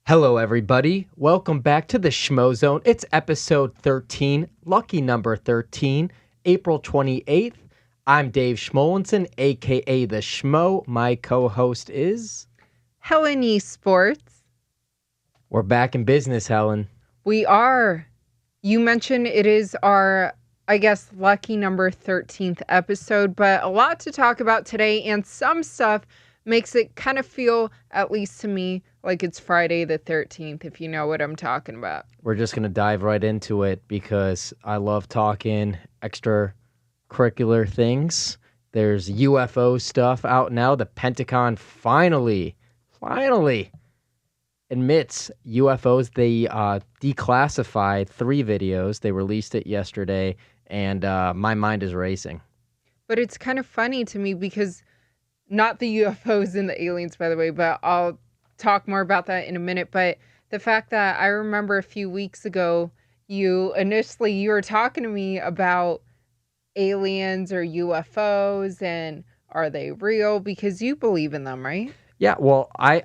Hello, everybody. Welcome back to the Schmozone. It's episode 13, lucky number 13, April 28th. I'm Dave Schmulenson, a.k.a. the Schmo. My co-host is... Helen Yee Sports. We're back in business, Helen. We are. You mentioned it is our, I guess, lucky number 13th episode, but a lot to talk about today, and some stuff makes it kind of feel, at least to me, like it's Friday the 13th, if you know what I'm talking about. We're just going to dive right into it because I love talking extracurricular things. There's UFO stuff out now. The Pentagon finally admits UFOs. They declassified 3 videos. They released it yesterday, and my mind is racing. But it's kind of funny to me because not the UFOs and the aliens, by the way, but I'll talk more about that in a minute. But the fact that I remember a few weeks ago, you were talking to me about aliens or UFOs and are they real? Because you believe in them, right? Yeah, well, I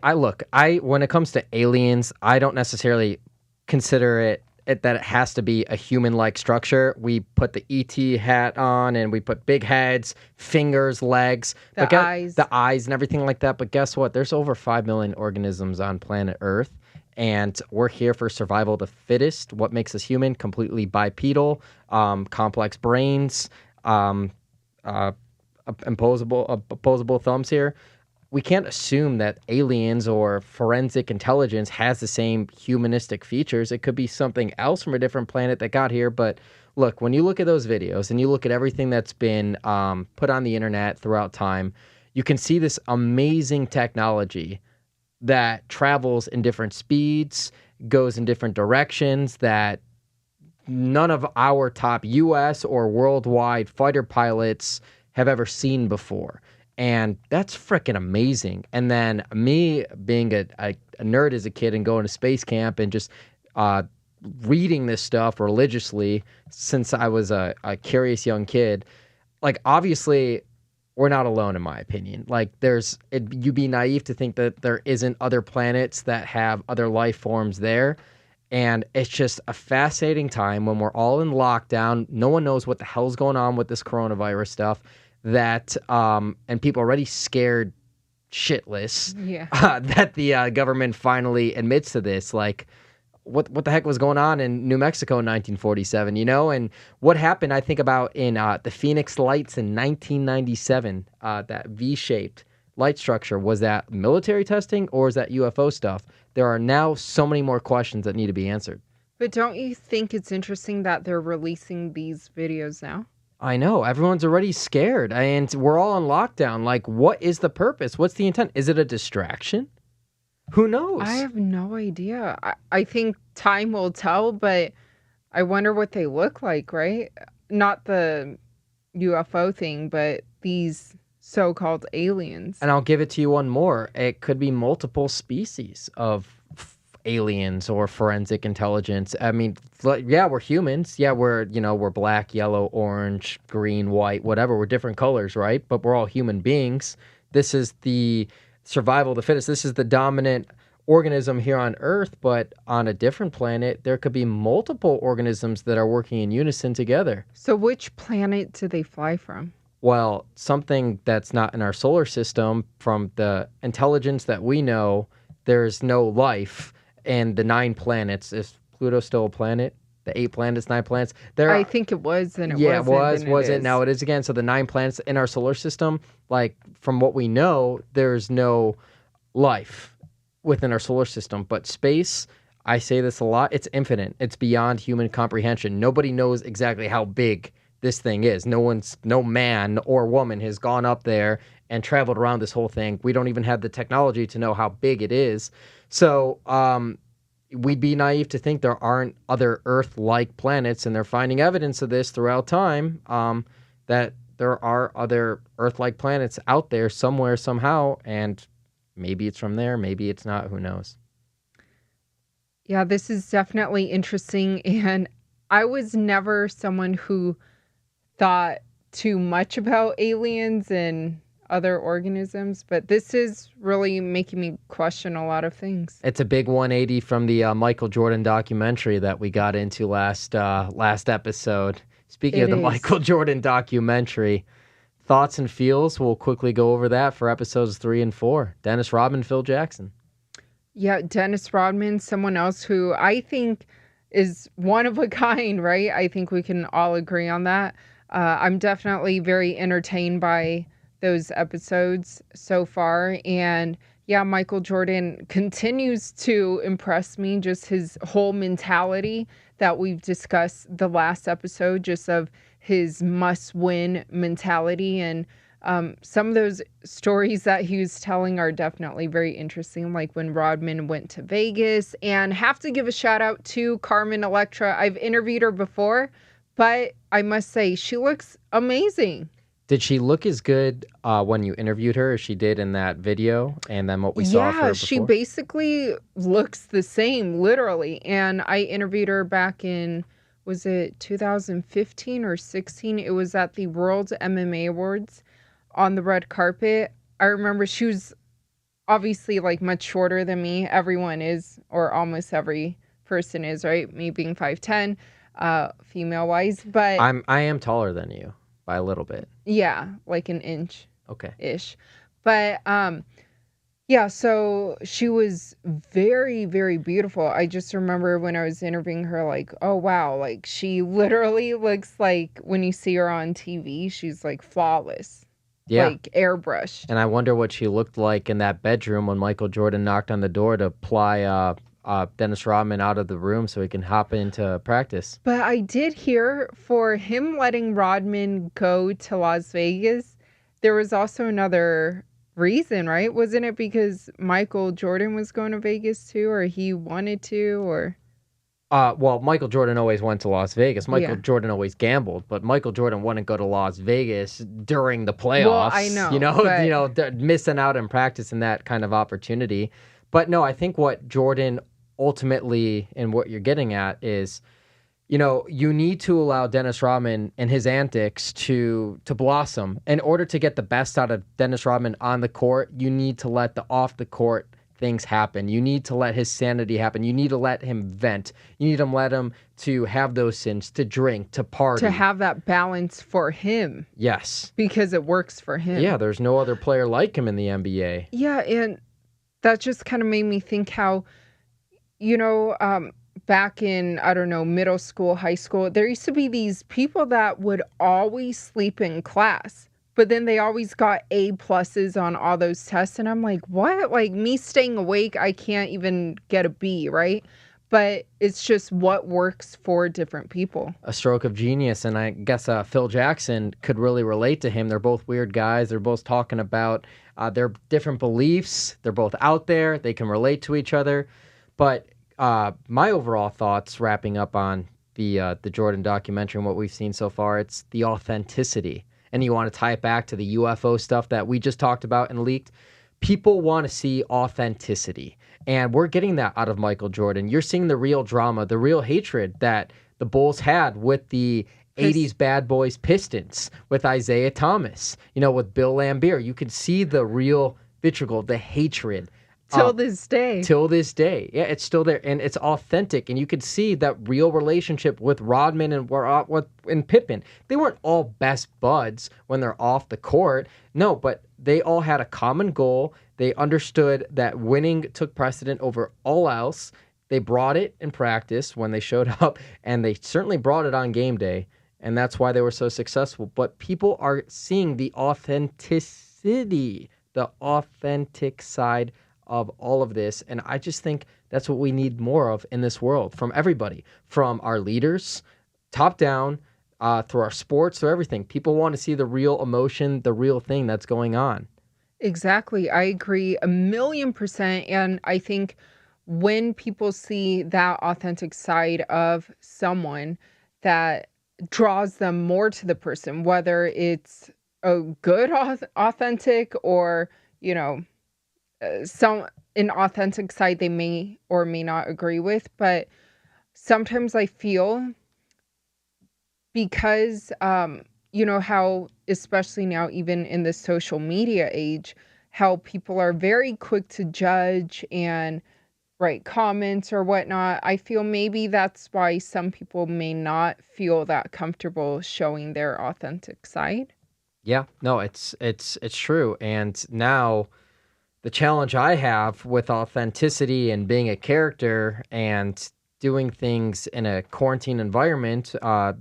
when it comes to aliens, I don't necessarily consider it that it has to be a human-like structure. We put the ET hat on and we put big heads, fingers, legs, the eyes and everything like that. But guess what? There's over 5 million organisms on planet Earth, and we're here for survival of the fittest. What makes us human? Completely bipedal, complex brains, opposable thumbs here. We can't assume that aliens or forensic intelligence has the same humanistic features. It could be something else from a different planet that got here. But look, when you look at those videos and you look at everything that's been put on the internet throughout time, you can see this amazing technology that travels in different speeds, goes in different directions, that none of our top U.S. or worldwide fighter pilots have ever seen before. And that's freaking amazing. And then me being a nerd as a kid and going to space camp and just reading this stuff religiously since I was a curious young kid, like, obviously, we're not alone, in my opinion. Like, you'd be naive to think that there isn't other planets that have other life forms there. And it's just a fascinating time when we're all in lockdown. No one knows what the hell's going on with this coronavirus stuff. That and people already scared shitless. Yeah. That the government finally admits to this. Like, what the heck was going on in New Mexico in 1947? You know, and what happened? I think about in the Phoenix Lights in 1997. That V-shaped light structure, was that military testing or is that UFO stuff? There are now so many more questions that need to be answered. But don't you think it's interesting that they're releasing these videos now? I know. Everyone's already scared, and we're all on lockdown. Like, what is the purpose? What's the intent? Is it a distraction? Who knows? I have no idea. I think time will tell, but I wonder what they look like, right? Not the UFO thing, but these so-called aliens. And I'll give it to you one more. It could be multiple species of aliens or forensic intelligence. I mean, yeah, we're humans. Yeah, we're black, yellow, orange, green, white, whatever. We're different colors, right? But we're all human beings. This is the survival of the fittest. This is the dominant organism here on Earth, but on a different planet, there could be multiple organisms that are working in unison together. So which planet do they fly from? Well, something that's not in our solar system. From the intelligence that we know, there's no life. And the 9 planets, is Pluto still a planet? The 8 planets, 9 planets. I think it was, and it wasn't. Was it? Now it is again. So the 9 planets in our solar system, like, from what we know, there's no life within our solar system. But space, I say this a lot, it's infinite. It's beyond human comprehension. Nobody knows exactly how big this thing is. No man or woman has gone up there and traveled around this whole thing. We don't even have the technology to know how big it is. So we'd be naive to think there aren't other Earth-like planets, and they're finding evidence of this throughout time, that there are other Earth-like planets out there somewhere, somehow, and maybe it's from there, maybe it's not, who knows? Yeah, this is definitely interesting. And I was never someone who thought too much about aliens and other organisms, but this is really making me question a lot of things. It's a big 180 from the Michael Jordan documentary that we got into last episode. Speaking It of the is. Michael Jordan documentary, thoughts and feels, we'll quickly go over that for episodes 3 and 4. Dennis Rodman, Phil Jackson. Yeah, Dennis Rodman, someone else who I think is one of a kind, right? I think we can all agree on that. I'm definitely very entertained by those episodes so far. And yeah, Michael Jordan continues to impress me, just his whole mentality that we've discussed the last episode, just of his must win mentality. And some of those stories that he was telling are definitely very interesting, like when Rodman went to Vegas. And have to give a shout out to Carmen Electra. I've interviewed her before, but I must say she looks amazing. Did she look as good when you interviewed her as she did in that video and then what we saw of her before? She basically looks the same, literally. And I interviewed her back in, was it 2015 or 16? It was at the World MMA Awards on the red carpet. I remember she was obviously like much shorter than me. Everyone is, or almost every person is, right? Me being 5'10", female wise, but I am taller than you by a little bit. yeah, like an inch. Okay. Ish. But yeah, so she was very, very beautiful. I just remember when I was interviewing her, like, oh wow, like she literally looks like when you see her on TV, she's like flawless. Yeah. Like airbrush. And I wonder what she looked like in that bedroom when Michael Jordan knocked on the door to ply Dennis Rodman out of the room so he can hop into practice. But I did hear for him letting Rodman go to Las Vegas, there was also another reason, right? Wasn't it because Michael Jordan was going to Vegas too, or he wanted to, or? Well, Michael Jordan always went to Las Vegas. Michael Yeah. Jordan always gambled, but Michael Jordan wouldn't go to Las Vegas during the playoffs. Well, I know, but... Missing out in practice and that kind of opportunity. But no, I think what Jordan ultimately, and what you're getting at is, you need to allow Dennis Rodman and his antics to blossom. In order to get the best out of Dennis Rodman on the court, you need to let the off the court things happen. You need to let his sanity happen. You need to let him vent. You need to let him to have those sins, to drink, to party. To have that balance for him. Yes. Because it works for him. Yeah, there's no other player like him in the NBA. Yeah, and that just kind of made me think how, back in, I don't know, middle school, high school, there used to be these people that would always sleep in class. But then they always got A+ on all those tests. And I'm like, what? Like me staying awake, I can't even get a B, right? But it's just what works for different people. A stroke of genius. And I guess Phil Jackson could really relate to him. They're both weird guys. They're both talking about their different beliefs. They're both out there. They can relate to each other. But my overall thoughts, wrapping up on the Jordan documentary and what we've seen so far, it's the authenticity. And you want to tie it back to the UFO stuff that we just talked about and leaked. People want to see authenticity. And we're getting that out of Michael Jordan. You're seeing the real drama, the real hatred that the Bulls had with the 80s bad boys Pistons, with Isaiah Thomas, with Bill Laimbeer. You can see the real vitriol, the hatred. Till this day. Till this day. Yeah, it's still there. And it's authentic. And you could see that real relationship with Rodman and Pippen. They weren't all best buds when they're off the court. No, but they all had a common goal. They understood that winning took precedent over all else. They brought it in practice when they showed up. And they certainly brought it on game day. And that's why they were so successful. But people are seeing the authenticity, the authentic side of all of this. And I just think that's what we need more of in this world, from everybody, from our leaders, top down, through our sports, through everything. People want to see the real emotion, the real thing that's going on. Exactly. I agree 1,000,000%. And I think when people see that authentic side of someone, that draws them more to the person, whether it's a good authentic or, you know, some an authentic side they may or may not agree with. But sometimes I feel because you know how, especially now, even in the social media age, how people are very quick to judge and write comments or whatnot. I feel maybe that's why some people may not feel that comfortable showing their authentic side. Yeah, no, it's true. And now the challenge I have with authenticity and being a character and doing things in a quarantine environment,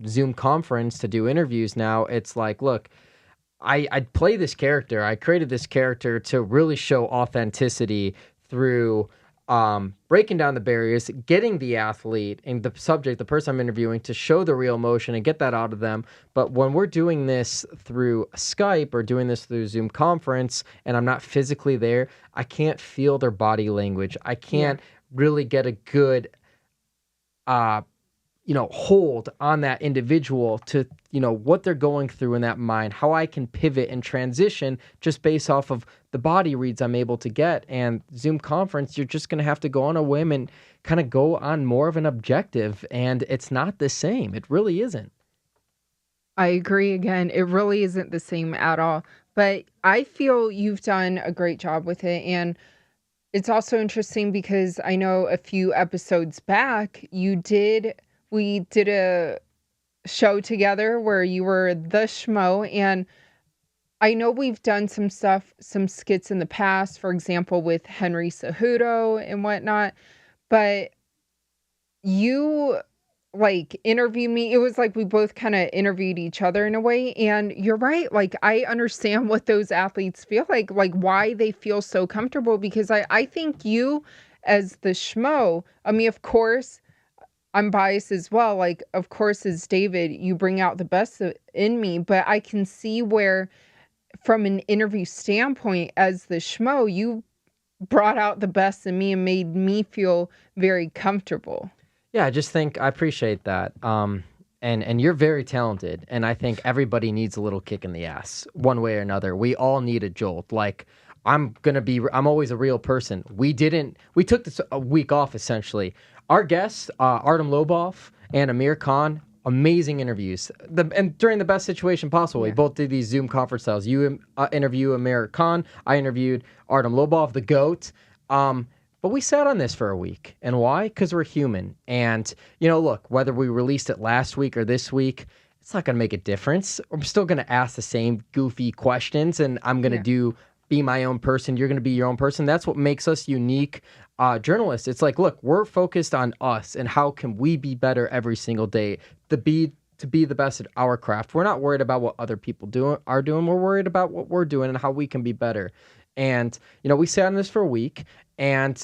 Zoom conference to do interviews now, it's like, look, I play this character. I created this character to really show authenticity through breaking down the barriers, getting the athlete and the subject, the person I'm interviewing, to show the real emotion and get that out of them. But when we're doing this through Skype or doing this through Zoom conference and I'm not physically there, I can't feel their body language. I Yeah. can't really get a good uh, hold on that individual to, what they're going through in that mind, how I can pivot and transition just based off of the body reads I'm able to get. And Zoom conference, you're just going to have to go on a whim and kind of go on more of an objective. And it's not the same. It really isn't. I agree again. It really isn't the same at all. But I feel you've done a great job with it. And it's also interesting because I know a few episodes back, we did a show together where you were the Schmo. And I know we've done some skits in the past, for example, with Henry Cejudo and whatnot. But you like interviewed me. It was like we both kind of interviewed each other in a way. And you're right. Like, I understand what those athletes feel like why they feel so comfortable, because I think you, as the Schmo, I mean, of course, I'm biased as well. Like, of course, as David, you bring out the best in me, but I can see where, from an interview standpoint, as the Schmo, you brought out the best in me and made me feel very comfortable. Yeah, I just think I appreciate that. And you're very talented, and I think everybody needs a little kick in the ass, one way or another. We all need a jolt. Like I'm always a real person. We took this a week off essentially. Our guests, Artem Lobov and Amir Khan, amazing interviews. And during the best situation possible. We Yeah. both did these Zoom conference styles. You interview Amir Khan, I interviewed Artem Lobov, the GOAT. But we sat on this for a week. And why? Because we're human. And, look, whether we released it last week or this week, it's not going to make a difference. I'm still going to ask the same goofy questions, and I'm going Yeah. to be my own person. You're going to be your own person. That's what makes us unique journalists. It's like, look, we're focused on us and how can we be better every single day to be the best at our craft. We're not worried about what other people are doing. We're worried about what we're doing and how we can be better. And, we sat on this for a week, and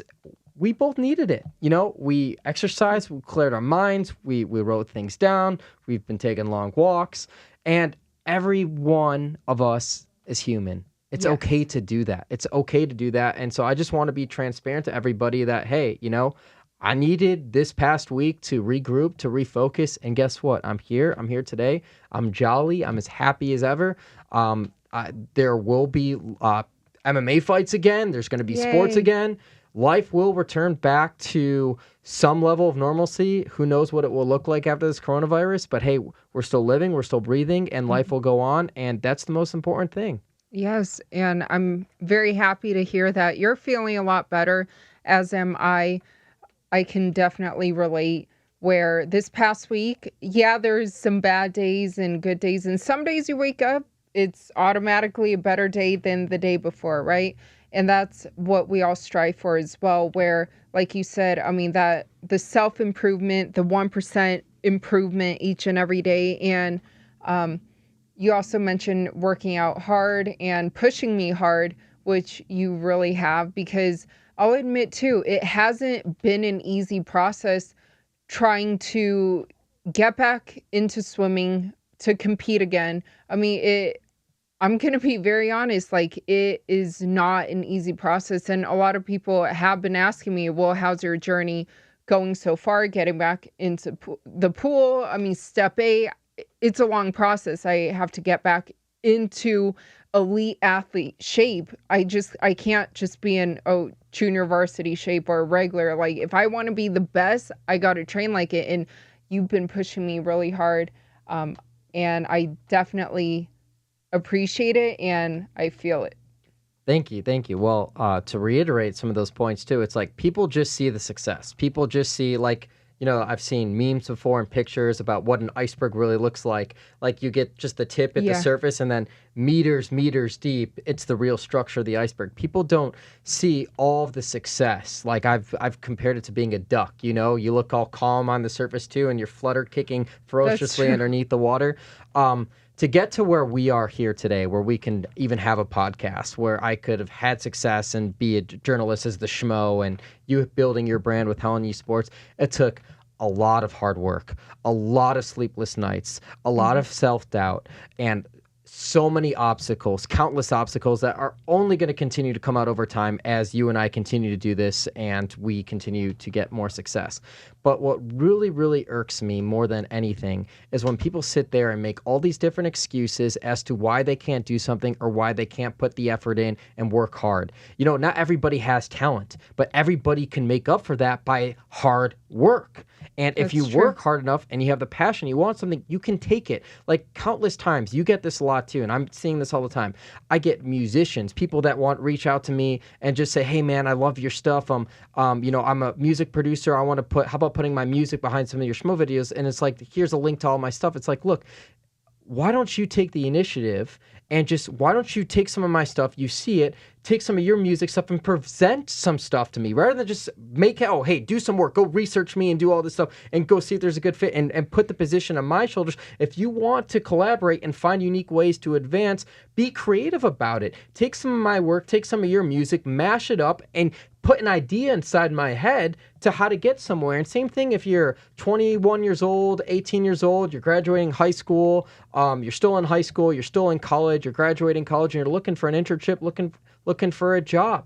we both needed it. We exercised, we cleared our minds, we wrote things down, we've been taking long walks, and every one of us is human. It's Yes. okay to do that. It's okay to do that. And so I just want to be transparent to everybody that, hey, I needed this past week to regroup, to refocus, and guess what? I'm here. I'm here today. I'm jolly. I'm as happy as ever. There will be MMA fights again. There's going to be sports Yay. again. Life will return back to some level of normalcy. Who knows what it will look like after this coronavirus? But hey, we're still living, we're still breathing, and life will go on. And that's the most important thing. Yes, and I'm very happy to hear that you're feeling a lot better, as am I. I can definitely relate where this past week, yeah, there's some bad days and good days, and some days you wake up, it's automatically a better day than the day before, right? And that's what we all strive for as well, where, like you said, I mean, that the self-improvement, the 1% improvement each and every day. And you also mentioned working out hard and pushing me hard, which you really have, because I'll admit too, it hasn't been an easy process trying to get back into swimming to compete again. I mean, I'm going to be very honest, like, it is not an easy process. And a lot of people have been asking me, well, how's your journey going so far, getting back into the pool? I mean, step A, it's a long process. I have to get back into elite athlete shape. I can't just be in junior varsity shape or regular. Like if I want to be the best, I got to train like it. And you've been pushing me really hard. And I definitely appreciate it and I feel it. Thank you. Thank you. Well, to reiterate some of those points too, it's like people just see the success. People just see I've seen memes before and pictures about what an iceberg really looks like. Like you get just the tip at the surface and then meters deep, it's the real structure of the iceberg. People don't see all of the success. Like I've compared it to being a duck, you look all calm on the surface too and you're flutter kicking ferociously underneath the water. To get to where we are here today, where we can even have a podcast, where I could have had success and be a journalist as the Schmo and you building your brand with Helen Yee Sports, it took a lot of hard work, a lot of sleepless nights, a lot of self-doubt, and so many obstacles, countless obstacles that are only going to continue to come out over time as you and I continue to do this and we continue to get more success. But what really, really irks me more than anything is when people sit there and make all these different excuses as to why they can't do something or why they can't put the effort in and work hard. Not everybody has talent, but everybody can make up for that by hard work. And if you work hard enough and you have the passion, you want something, you can take it. Like countless times, you get this a lot too, and I'm seeing this all the time. I get musicians, people that reach out to me and just say, "Hey man, I love your stuff. I'm a music producer. I want to how about putting my music behind some of your Schmo videos?" And it's like, here's a link to all my stuff. It's like, look, why don't you take the initiative and why don't you take some of my stuff, you see it, take some of your music stuff and present some stuff to me rather than just hey, do some work, go research me and do all this stuff and go see if there's a good fit and put the position on my shoulders. If you want to collaborate and find unique ways to advance, be creative about it. Take some of my work, take some of your music, mash it up and put an idea inside my head to how to get somewhere. And same thing if you're 21 years old, 18 years old, you're graduating high school, you're still in high school, you're still in college, you're graduating college, and you're looking for an internship, looking for a job.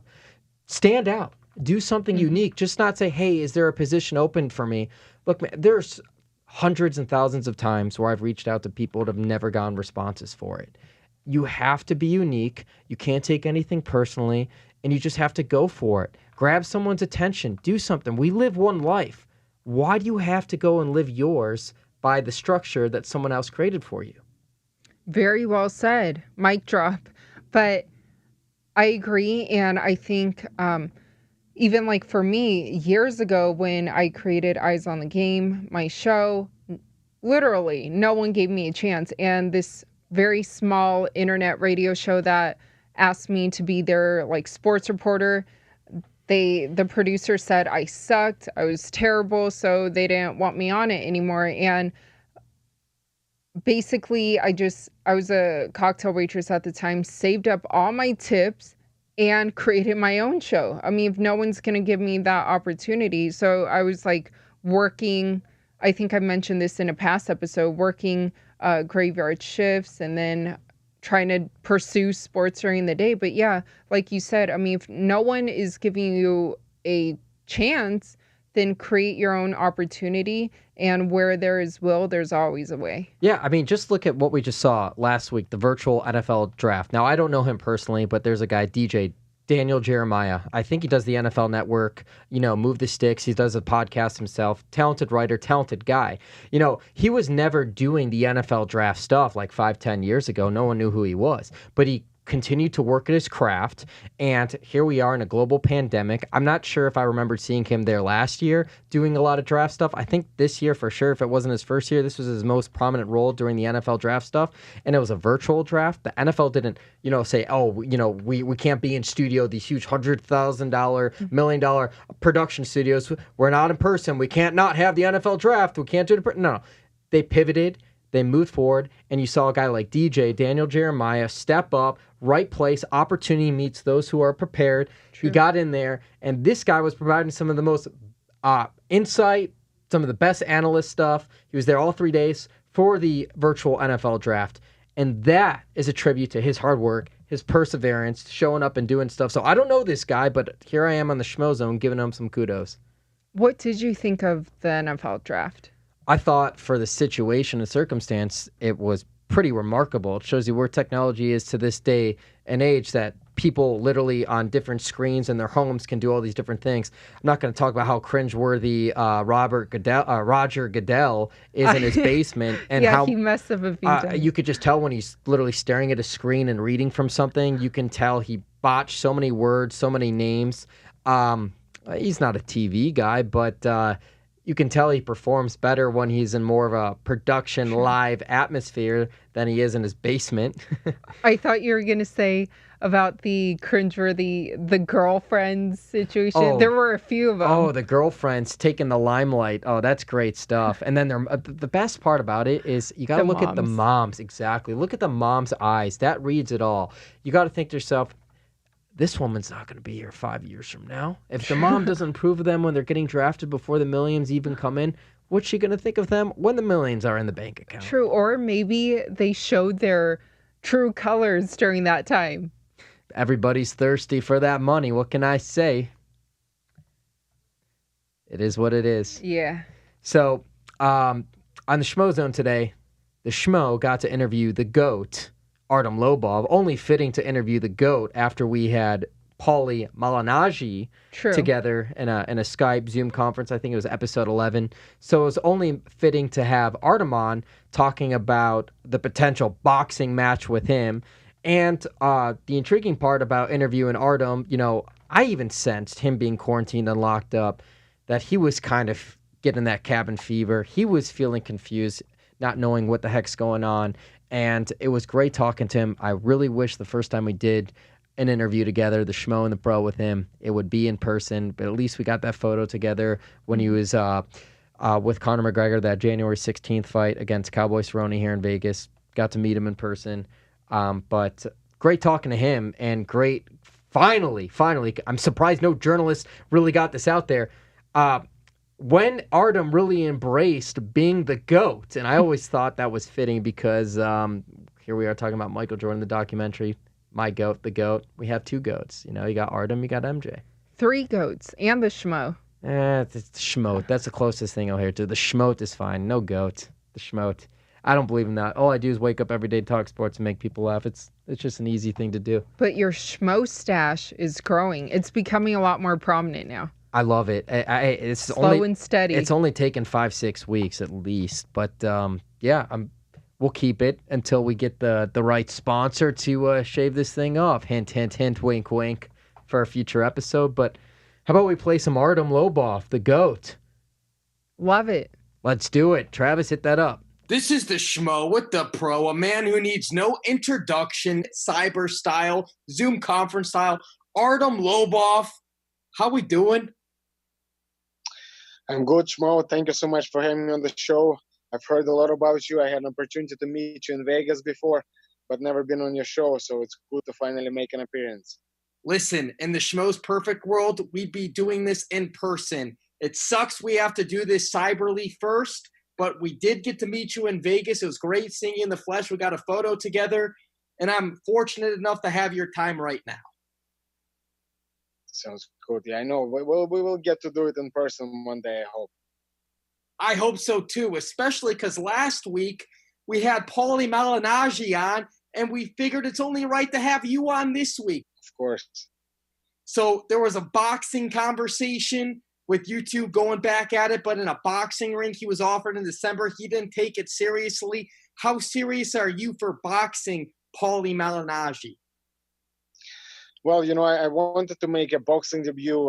Stand out. Do something unique. Just not say, "Hey, is there a position open for me?" Look, man, there's hundreds and thousands of times where I've reached out to people that have never gotten responses for it. You have to be unique. You can't take anything personally, and you just have to go for it. Grab someone's attention. Do something. We live one life. Why do you have to go and live yours by the structure that someone else created for you? Very well said. Mic drop. But I agree. And I think even like for me, years ago when I created Eyes on the Game, my show, literally no one gave me a chance. And this very small internet radio show that asked me to be their like sports reporter, the producer said I sucked, I was terrible, so they didn't want me on it anymore. And basically I was a cocktail waitress at the time, saved up all my tips and created my own show. I mean, if no one's going to give me that opportunity. So I was like working, I think I mentioned this in a past episode, working graveyard shifts and then trying to pursue sports during the day. But yeah, like you said, I mean, if no one is giving you a chance, then create your own opportunity. And where there is will, there's always a way. Yeah, I mean, just look at what we just saw last week, the virtual NFL draft. Now, I don't know him personally, but there's a guy, DJ Daniel Jeremiah. I think he does the NFL Network, Move the Sticks. He does a podcast himself. Talented writer, talented guy. He was never doing the NFL draft stuff like 5-10 years ago. No one knew who he was. But he continued to work at his craft, and here we are in a global pandemic. I'm not sure if I remembered seeing him there last year doing a lot of draft stuff. I think this year for sure, if it wasn't his first year, this was his most prominent role during the NFL draft stuff, and it was a virtual draft. The NFL didn't, say, we can't be in studio, these huge $100,000, $1 million production studios. We're not in person. We can't not have the NFL draft. We can't do it. No, they pivoted. They moved forward, and you saw a guy like DJ, Daniel Jeremiah, step up, right place, opportunity meets those who are prepared. True. He got in there, and this guy was providing some of the most insight, some of the best analyst stuff. He was there all 3 days for the virtual NFL draft, and that is a tribute to his hard work, his perseverance, showing up and doing stuff. So I don't know this guy, but here I am on the Schmozone giving him some kudos. What did you think of the NFL draft? I thought for the situation and circumstance, it was pretty remarkable. It shows you where technology is to this day and age, that people literally on different screens in their homes can do all these different things. I'm not going to talk about how cringeworthy Roger Goodell is in his basement, and Yeah, how he messed up a few times. you could just tell when he's literally staring at a screen and reading from something. You can tell he botched so many words, so many names. He's not a TV guy, but you can tell he performs better when he's in more of a production live atmosphere than he is in his basement. I thought you were going to say about the cringeworthy, the girlfriend situation. Oh. There were a few of them. Oh, the girlfriends taking the limelight. Oh, that's great stuff. And then the best part about it is you got to The look at the moms. moms. Exactly. Look at the mom's eyes. That reads it all. You got to think to yourself, this woman's not going to be here 5 years from now. If the mom doesn't approve of them when they're getting drafted before the millions even come in, what's she going to think of them when the millions are in the bank account? True, or maybe they showed their true colors during that time. Everybody's thirsty for that money. What can I say? It is what it is. Yeah. So, on the Schmozone today, the Schmo got to interview the GOAT, Artem Lobov. Only fitting to interview the GOAT after we had Paulie Malignaggi together in a Skype Zoom conference. I think it was episode 11. So it was only fitting to have Artem on talking about the potential boxing match with him. And the intriguing part about interviewing Artem, I even sensed him being quarantined and locked up, that he was kind of getting that cabin fever. He was feeling confused, not knowing what the heck's going on. And it was great talking to him. I really wish the first time we did an interview together, the Schmo and the Pro with him, it would be in person. But at least we got that photo together when he was with Conor McGregor, that January 16th fight against Cowboy Cerrone here in Vegas. Got to meet him in person. But great talking to him, and great, finally, I'm surprised no journalist really got this out there. When Artem really embraced being the GOAT, and I always thought that was fitting because here we are talking about Michael Jordan, the documentary, my GOAT, the GOAT. We have two GOATs. You got Artem, you got MJ. 3 goats and the Schmo. It's the Schmote. That's the closest thing I'll hear to. The Schmote is fine. No GOAT. The Schmote. I don't believe in that. All I do is wake up every day, talk sports, and make people laugh. It's just an easy thing to do. But your Schmo stash is growing. It's becoming a lot more prominent now. I love it. It's slow and steady. It's only taken 5-6 weeks at least, but yeah, we'll keep it until we get the right sponsor to shave this thing off. Hint, hint, hint, wink, wink, for a future episode. But how about we play some Artem Lobov, the GOAT? Love it. Let's do it. Travis, hit that up. This is the Schmo with the Pro, a man who needs no introduction, cyber style, Zoom conference style. Artem Lobov, how we doing? I'm good, Schmo. Thank you so much for having me on the show. I've heard a lot about you. I had an opportunity to meet you in Vegas before, but never been on your show, so it's good to finally make an appearance. Listen, in the Schmo's perfect world, we'd be doing this in person. It sucks we have to do this cyberly first, but we did get to meet you in Vegas. It was great seeing you in the flesh. We got a photo together, and I'm fortunate enough to have your time right now. Sounds good. Yeah, I know. We will get to do it in person one day, I hope. I hope so, too, especially because last week we had Paulie Malignaggi on, and we figured it's only right to have you on this week. Of course. So there was a boxing conversation with you two going back at it, but in a boxing ring he was offered in December. He didn't take it seriously. How serious are you for boxing, Paulie Malignaggi? Well, I wanted to make a boxing debut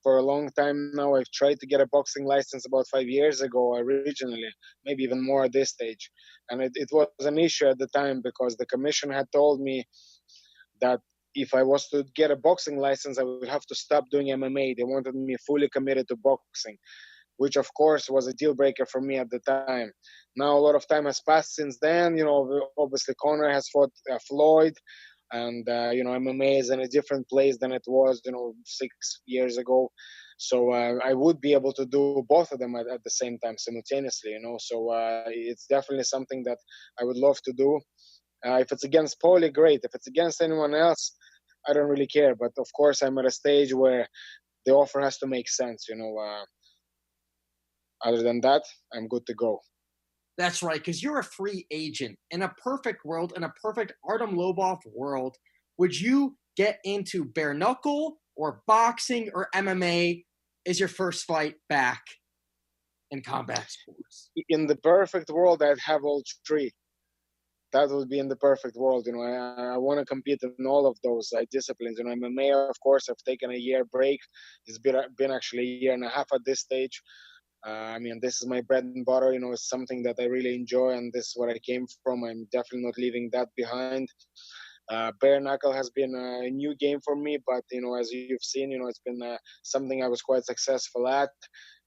for a long time now. I've tried to get a boxing license about 5 years ago originally, maybe even more at this stage. And it was an issue at the time because the commission had told me that if I was to get a boxing license, I would have to stop doing MMA. They wanted me fully committed to boxing, which of course was a deal breaker for me at the time. Now a lot of time has passed since then. Obviously Conor has fought Floyd, and MMA is in a different place than it was 6 years ago. So I would be able to do both of them at the same time simultaneously. So it's definitely something that I would love to do. If it's against Paulie, great. If it's against anyone else, I don't really care. But of course I'm at a stage where the offer has to make sense. Other than that, I'm good to go. That's right, because you're a free agent. In a perfect world, in a perfect Artem Lobov world, would you get into bare knuckle or boxing or MMA as your first fight back in combat sports? In the perfect world, I'd have all three. That would be in the perfect world. I want to compete in all of those disciplines. MMA, of course, I've taken a year break. It's been actually a year and a half at this stage. This is my bread and butter. It's something that I really enjoy, and this is where I came from. I'm definitely not leaving that behind. Bare knuckle has been a new game for me, but as you've seen, it's been something I was quite successful at.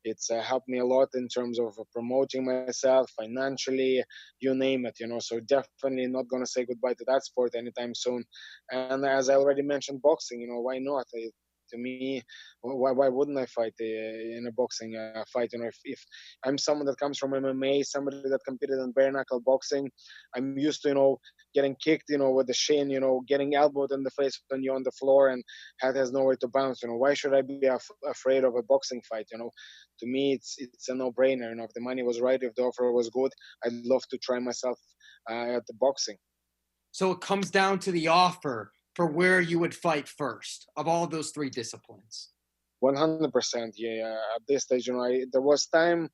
It's helped me a lot in terms of promoting myself financially, you name it. So definitely not gonna say goodbye to that sport anytime soon. And as I already mentioned, boxing. Why not? To me, why wouldn't I fight in a boxing fight? If I'm someone that comes from MMA, somebody that competed in bare knuckle boxing, I'm used to getting kicked, with the shin, getting elbowed in the face when you're on the floor and head has nowhere to bounce. Why should I be afraid of a boxing fight? To me, it's a no-brainer. If the money was right, if the offer was good, I'd love to try myself at the boxing. So it comes down to the offer for where you would fight first of all those three disciplines. 100%. Yeah. At this stage, there was time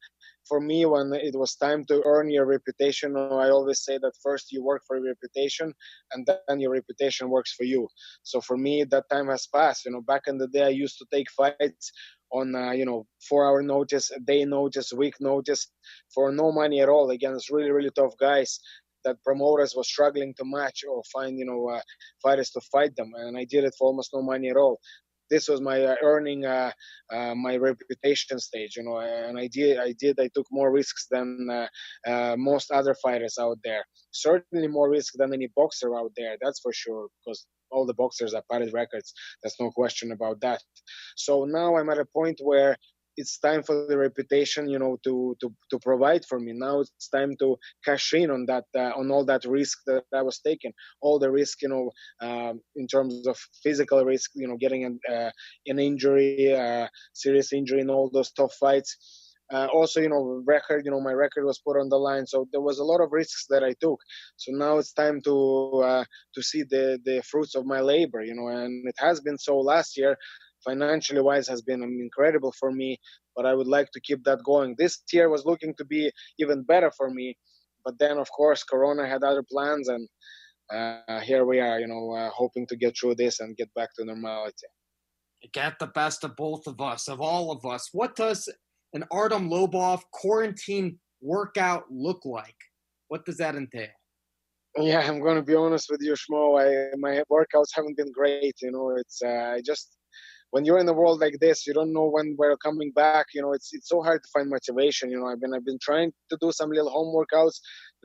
for me when it was time to earn your reputation. I always say that first you work for your reputation, and then your reputation works for you. So for me, that time has passed. Back in the day, I used to take fights on 4-hour notice, a day notice, week notice, for no money at all against really, really tough guys that promoters were struggling to match or find fighters to fight them, and I did it for almost no money at all. This was my earning my reputation stage, and I took more risks than most other fighters out there. Certainly more risk than any boxer out there, that's for sure, because all the boxers are padded records. There's no question about that. So now I'm at a point where it's time for the reputation, to provide for me. Now it's time to cash in on that, on all that risk that I was taking, all the risk, in terms of physical risk, getting an injury, serious injury in all those tough fights. Also, my record was put on the line, so there was a lot of risks that I took. So now it's time to see the fruits of my labor, and it has been so. Last year, financially wise, has been incredible for me, but I would like to keep that going. This year was looking to be even better for me, but then of course Corona had other plans, and here we are, hoping to get through this and get back to normality. Get the best of both of us, of all of us. What does an Artem Lobov quarantine workout look like? What does that entail? Yeah, I'm going to be honest with you, Schmo. My workouts haven't been great. It's when you're in a world like this, you don't know when we're coming back. It's so hard to find motivation. I've been trying to do some little home workouts.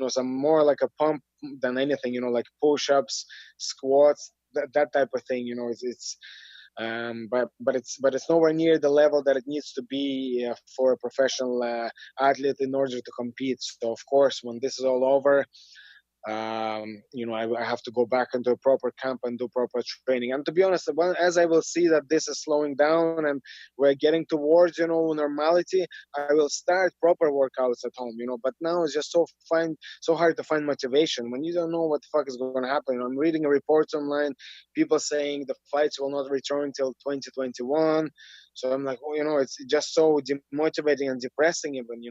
Some more like a pump than anything. Like push-ups, squats, that type of thing. But it's nowhere near the level that it needs to be for a professional athlete in order to compete. So of course, when this is all over, I have to go back into a proper camp and do proper training. And to be honest, as I will see that this is slowing down and we're getting towards normality, I will start proper workouts at home. But now it's just so hard to find motivation when you don't know what the fuck is going to happen. I'm reading reports online, people saying the fights will not return till 2021. So I'm like, it's just so demotivating and depressing. Even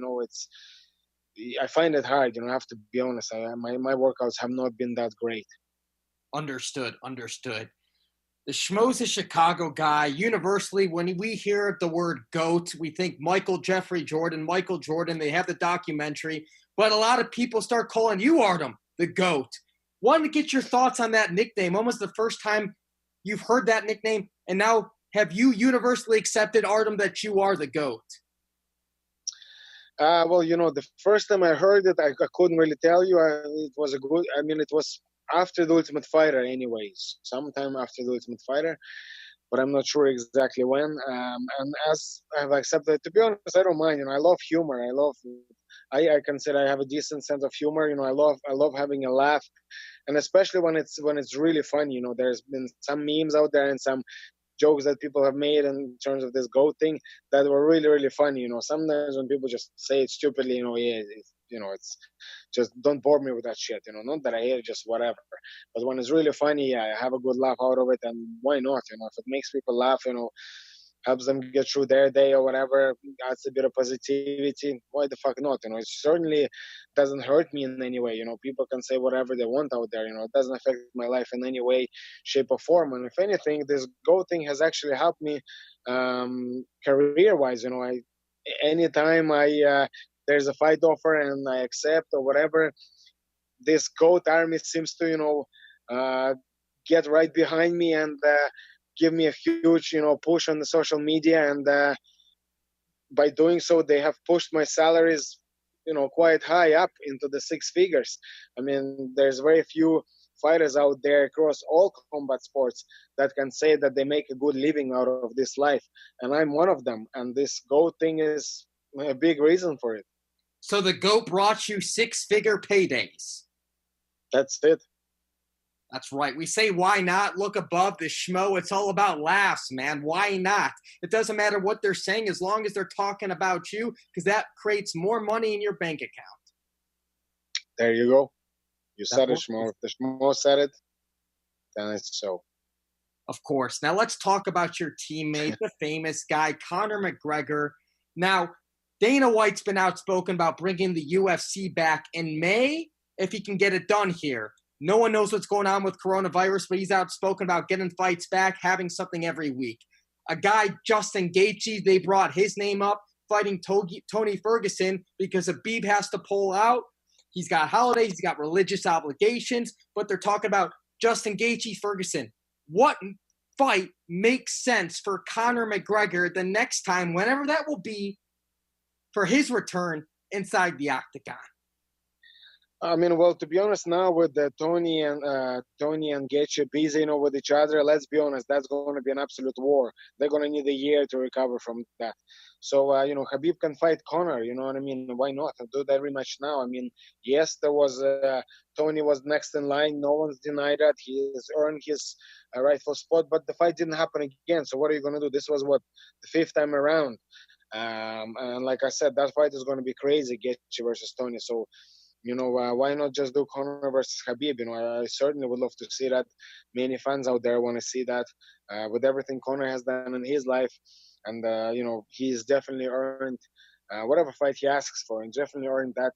I find it hard, I have to be honest. My workouts have not been that great. Understood. The Schmo's a Chicago guy. Universally, when we hear the word GOAT, we think Michael Jordan. They have the documentary. But a lot of people start calling you, Artem, the GOAT. Wanted to get your thoughts on that nickname. When was the first time you've heard that nickname? And now, have you universally accepted, Artem, that you are the GOAT? Well, the first time I heard it, I couldn't really tell you. It was after the Ultimate Fighter anyways, sometime after the Ultimate Fighter, but I'm not sure exactly when. And as I've accepted, to be honest, I don't mind. I love humor. I consider I have a decent sense of humor. I love having a laugh, and especially when it's really funny. There's been some memes out there and some jokes that people have made in terms of this GOAT thing that were really, really funny. Sometimes when people just say it stupidly, yeah, it's just don't bore me with that shit. Not that I hate it, just whatever. But when it's really funny, yeah, I have a good laugh out of it, and why not? If it makes people laugh, helps them get through their day or whatever, adds a bit of positivity, why the fuck not? It certainly doesn't hurt me in any way. People can say whatever they want out there. It doesn't affect my life in any way, shape, or form. And if anything, this GO thing has actually helped me career-wise. Anytime there's a fight offer and I accept or whatever, this GOAT army seems to, get right behind me and give me a huge, push on the social media. And by doing so, they have pushed my salaries, quite high up into the six figures. I mean, there's very few fighters out there across all combat sports that can say that they make a good living out of this life. And I'm one of them. And this GOAT thing is a big reason for it. So the GOAT brought you six-figure paydays. That's it. That's right. We say, why not? Look above the Schmo. It's all about laughs, man. Why not? It doesn't matter what they're saying as long as they're talking about you, because that creates more money in your bank account. There you go. You said it, Schmo. If the Schmo said it, then it's so. Of course. Now let's talk about your teammate, the famous guy, Conor McGregor. Now, Dana White's been outspoken about bringing the UFC back in May if he can get it done here. No one knows what's going on with coronavirus, but he's outspoken about getting fights back, having something every week. A guy, Justin Gaethje, they brought his name up, fighting Tony Ferguson because Khabib has to pull out. He's got holidays, he's got religious obligations, but they're talking about Justin Gaethje, Ferguson. What fight makes sense for Conor McGregor the next time, whenever that will be, for his return inside the octagon? I mean, well, to be honest, now with Tony and Gaethje busy, with each other, let's be honest, that's going to be an absolute war. They're going to need a year to recover from that. So, Khabib can fight Conor, you know what I mean? Why not? Do that rematch now. I mean, yes, there was Tony was next in line. No one's denied that. He has earned his rightful spot, but the fight didn't happen again. So what are you going to do? This was, the fifth time around. And like I said, that fight is going to be crazy, Gaethje versus Tony. So, why not just do Conor versus Khabib? I certainly would love to see that. Many fans out there want to see that. With everything Conor has done in his life, and he's definitely earned whatever fight he asks for, and definitely earned that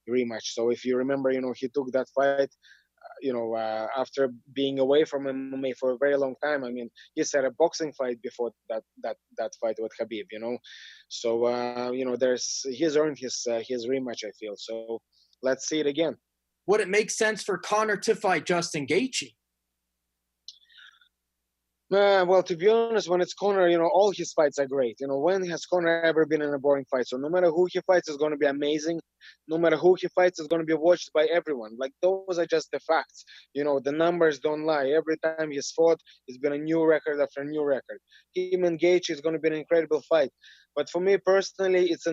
rematch. So if you remember, he took that fight. After being away from MMA for a very long time. I mean, he had a boxing fight before that fight with Khabib. So he's earned his rematch, I feel. So let's see it again. Would it make sense for Conor to fight Justin Gaethje? Well, to be honest, when it's Conor, all his fights are great. When has Conor ever been in a boring fight? So no matter who he fights, it's going to be amazing. No matter who he fights, it's going to be watched by everyone. Like, those are just the facts. The numbers don't lie. Every time he's fought, it's been a new record after a new record. Him and Gaethje is going to be an incredible fight. But for me personally, it's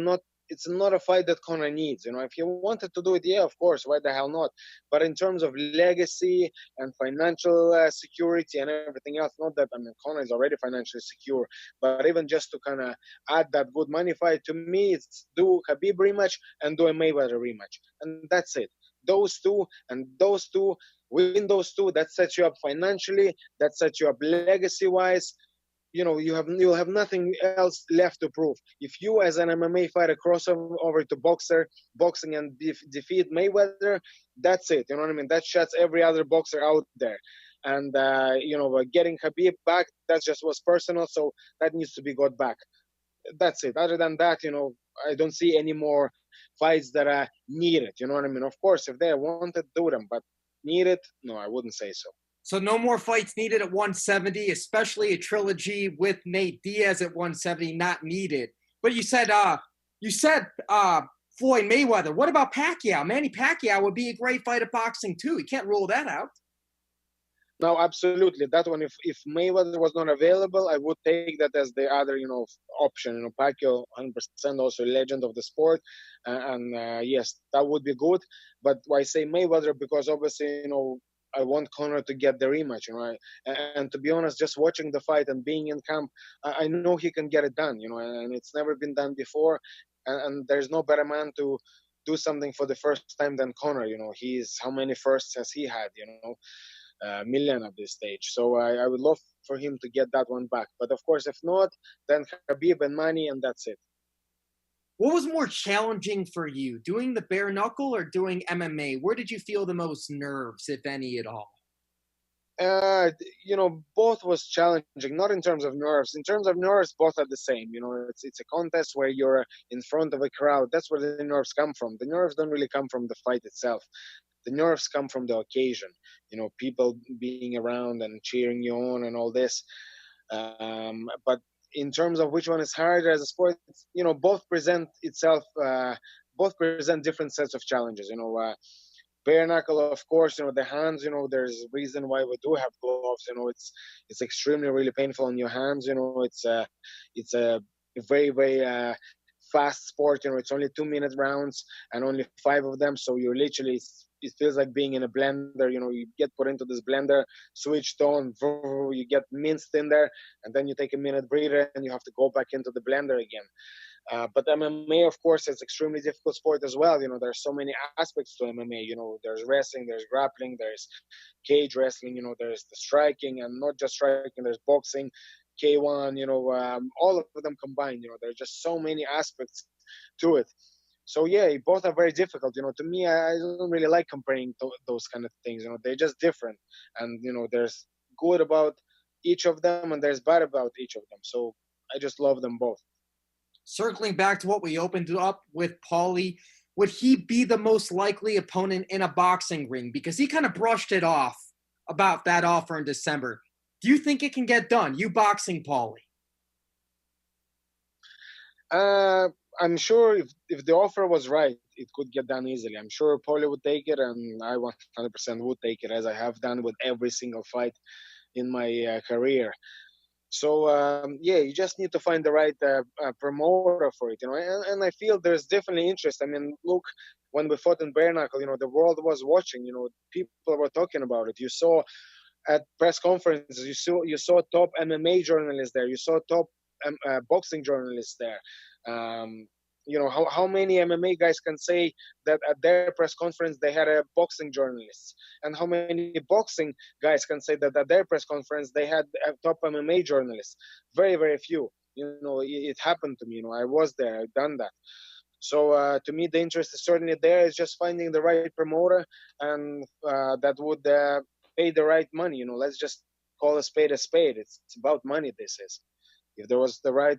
not a fight that Conor needs. If he wanted to do it, yeah, of course, why the hell not? But in terms of legacy and financial security and everything else, not that, Conor is already financially secure, but even just to kind of add that good money fight, to me, it's do Khabib rematch and do a Mayweather rematch. And that's it. Those two, win those two, that sets you up financially, that sets you up legacy-wise. You'll have nothing else left to prove. If you, as an MMA fighter, cross over to boxing and defeat Mayweather, that's it. You know what I mean? That shuts every other boxer out there. And getting Khabib back, that just was personal, so that needs to be got back. That's it. Other than that, I don't see any more fights that are needed. You know what I mean? Of course, if they wanted, do them, but needed, no, I wouldn't say so. So no more fights needed at 170, especially a trilogy with Nate Diaz at 170, not needed. But you said Floyd Mayweather. What about Pacquiao? Manny Pacquiao would be a great fight of boxing too. You can't rule that out. No, absolutely. That one, if Mayweather was not available, I would take that as the other, option. Pacquiao, 100% also a legend of the sport, and yes, that would be good. But why say Mayweather? Because obviously, I want Conor to get the rematch, and to be honest, just watching the fight and being in camp, I know he can get it done, and it's never been done before, and there's no better man to do something for the first time than Conor. He's how many firsts has he had? A million at this stage. So I would love for him to get that one back. But of course, if not, then Khabib and Manny, and that's it. What was more challenging for you, doing the bare knuckle or doing MMA? Where did you feel the most nerves, if any at all? Both was challenging, not in terms of nerves. In terms of nerves, both are the same. It's a contest where you're in front of a crowd. That's where the nerves come from. The nerves don't really come from the fight itself. The nerves come from the occasion. People being around and cheering you on and all this. But in terms of which one is harder as a sport, both present different sets of challenges. Bare knuckle, of course, the hands, there's a reason why we do have gloves. It's extremely really painful on your hands. It's a very, very fast sport. It's only 2-minute rounds and only 5 of them. So you're literally, it feels like being in a blender. You get put into this blender, switched on, you get minced in there, and then you take a minute breather and you have to go back into the blender again. But MMA, of course, is extremely difficult sport as well. There's so many aspects to MMA. There's wrestling, there's grappling, there's cage wrestling. There's the striking, and not just striking. There's boxing, K1. All of them combined. There's just so many aspects to it. So yeah, both are very difficult. To me, I don't really like comparing those kind of things. They're just different, and there's good about each of them, and there's bad about each of them. So I just love them both. Circling back to what we opened up with, Paulie, would he be the most likely opponent in a boxing ring? Because he kind of brushed it off about that offer in December. Do you think it can get done? You boxing, Paulie? I'm sure if the offer was right, it could get done easily. I'm sure Paulie would take it, and I 100% would take it, as I have done with every single fight in my career. So yeah, you just need to find the right promoter for it, and I feel there's definitely interest. I mean, look, when we fought in bare knuckle, the world was watching. People were talking about it. You saw at press conferences, you saw top MMA journalists there. You saw top boxing journalists there. How many MMA guys can say that at their press conference they had a boxing journalist, and how many boxing guys can say that at their press conference they had a top MMA journalist? Very, very few. It happened to me. I was there. I've done that. So to me, the interest is certainly there. It's just finding the right promoter and that would pay the right money. Let's just call a spade a spade. It's about money. This is. If there was the right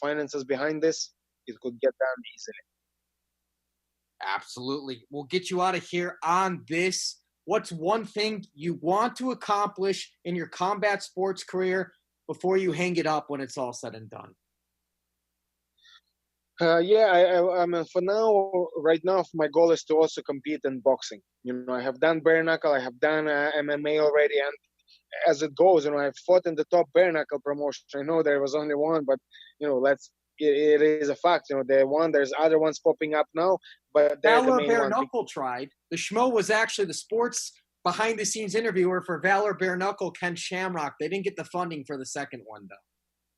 finances behind this, it could get done easily. Absolutely. We'll get you out of here on this. What's one thing you want to accomplish in your combat sports career before you hang it up when it's all said and done? Yeah, I mean, for now, right now, my goal is to also compete in boxing. I have done bare knuckle, I have done MMA already, and as it goes, I've fought in the top bare knuckle promotion. I know there was only one, but it is a fact. There's other ones popping up now, but Valor Bare Knuckle tried. The Schmo was actually the sports behind the scenes interviewer for Valor Bare Knuckle, Ken Shamrock. They didn't get the funding for the second one, though.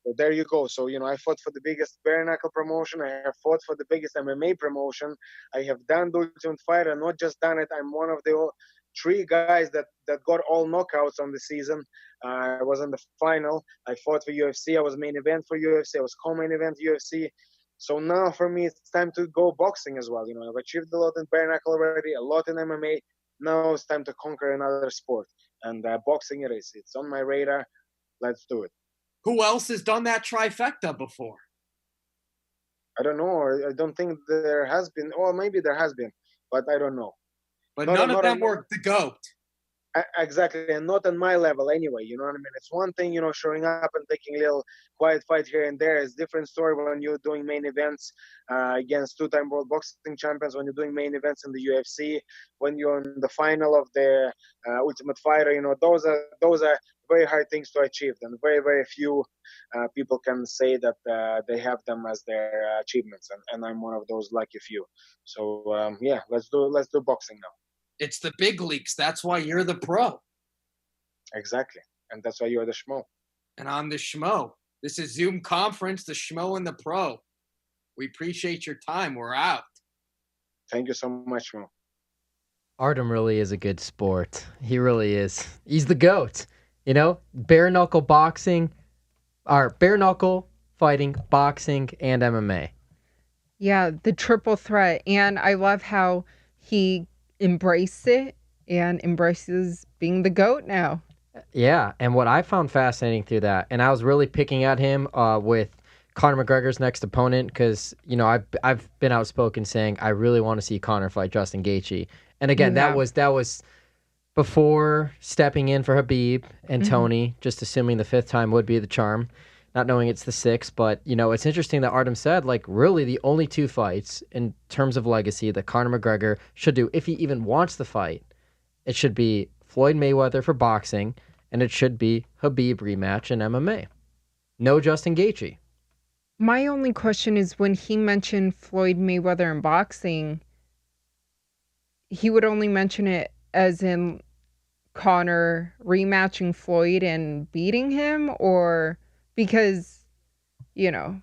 So there you go. So, I fought for the biggest bare knuckle promotion. I have fought for the biggest MMA promotion. I have done the Ultimate Fighter, and not just done it. I'm one of the 3 guys that got all knockouts on the season. I was in the final. I fought for UFC. I was main event for UFC. I was co-main event UFC. So now for me, it's time to go boxing as well. I've achieved a lot in bare knuckle already, a lot in MMA. Now it's time to conquer another sport. And boxing it is. It's on my radar. Let's do it. Who else has done that trifecta before? I don't know. I don't think there has been. Or maybe there has been, but I don't know. But none of them were the GOAT. Exactly, and not on my level anyway. You know what I mean? It's one thing, showing up and taking a little quiet fight here and there. It's a different story when you're doing main events against 2-time world boxing champions, when you're doing main events in the UFC, when you're in the final of the Ultimate Fighter. Those are very hard things to achieve, and very, very few people can say that they have them as their achievements, and I'm one of those lucky few. So yeah, let's do boxing now. It's the big leagues. That's why you're the pro. Exactly. And that's why you're the Schmo. And I'm the Schmo. This is Zoom conference, the Schmo and the pro. We appreciate your time. We're out. Thank you so much, Schmo. Artem really is a good sport. He really is. He's the GOAT. You know, bare knuckle boxing, or bare knuckle fighting, boxing, and MMA. Yeah, the triple threat. And I love how he embraced it and embraces being the GOAT now. Yeah, and what I found fascinating through that, and I was really picking at him with Conor McGregor's next opponent, because, you know, I've been outspoken saying I really want to see Conor fight Justin Gaethje. And again, that was before stepping in for Khabib and Tony, just assuming the fifth time would be the charm, not knowing it's the sixth. But, you know, it's interesting that Artem said, like, really the only two fights in terms of legacy that Conor McGregor should do, if he even wants the fight, it should be Floyd Mayweather for boxing, and it should be Khabib rematch in MMA. No Justin Gaethje. My only question is, when he mentioned Floyd Mayweather in boxing, he would only mention it as in Conor rematching Floyd and beating him, or because, you know.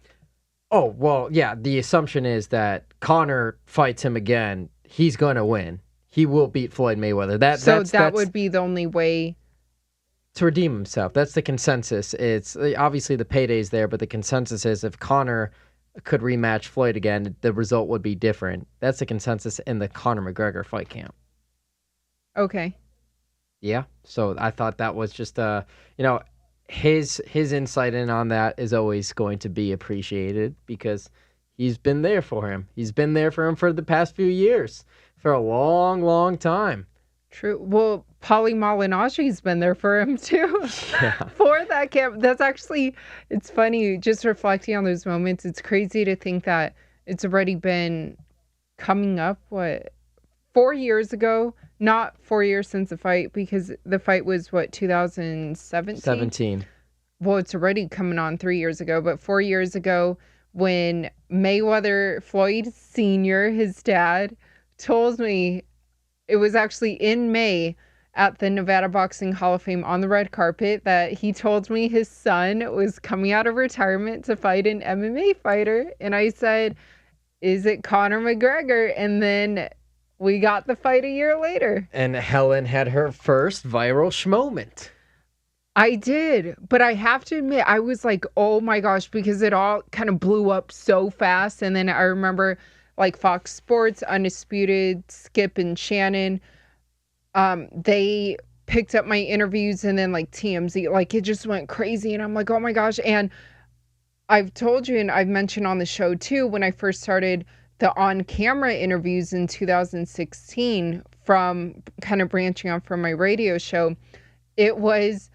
Oh, well, yeah, the assumption is that Conor fights him again, he's going to win. He will beat Floyd Mayweather. That would be the only way to redeem himself. That's the consensus. It's obviously the payday's there, but the consensus is if Conor could rematch Floyd again, the result would be different. That's the consensus in the Conor McGregor fight camp. Okay. Yeah. So I thought that was just you know, his insight in on that is always going to be appreciated, because he's been there for him. He's been there for him for the past few years, for a long, long time. True. Well, Paulie Malignaggi's been there for him too. Yeah. For that camp. That's actually, it's funny, just reflecting on those moments. It's crazy to think that it's already been coming up, 4 years ago? Not 4 years since the fight, because the fight was 2017? 17. Well, it's already coming on 3 years ago, but 4 years ago, when Mayweather, Floyd Sr., his dad, told me, it was actually in May at the Nevada Boxing Hall of Fame on the red carpet, that he told me his son was coming out of retirement to fight an MMA fighter. And I said, is it Conor McGregor? And then we got the fight a year later. And Helen had her first viral Schmoment. I did, but I have to admit, I was like, oh my gosh, because it all kind of blew up so fast. And then I remember, like, Fox Sports, Undisputed, Skip and Shannon, they picked up my interviews, and then like TMZ, like it just went crazy. And I'm like, oh my gosh. And I've told you, and I've mentioned on the show too, when I first started the on-camera interviews in 2016, from kind of branching off from my radio show, it was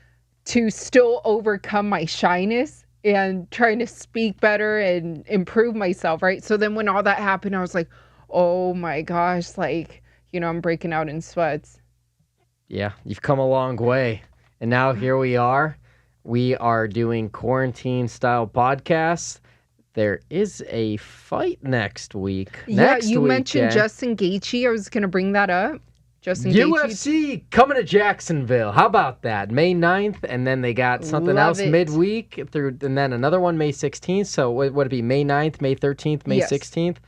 to still overcome my shyness and trying to speak better and improve myself, right? So then when all that happened, I was like, oh my gosh, like, you know, I'm breaking out in sweats. Yeah, you've come a long way. And now here we are. We are doing quarantine-style podcasts. There is a fight next week. Yeah, you mentioned Justin Gaethje. I was going to bring that up. Justin UFC coming to Jacksonville. How about that? May 9th, and then they got something else midweek, and then another one May 16th. So what would it be, May 9th, May 13th, May 16th?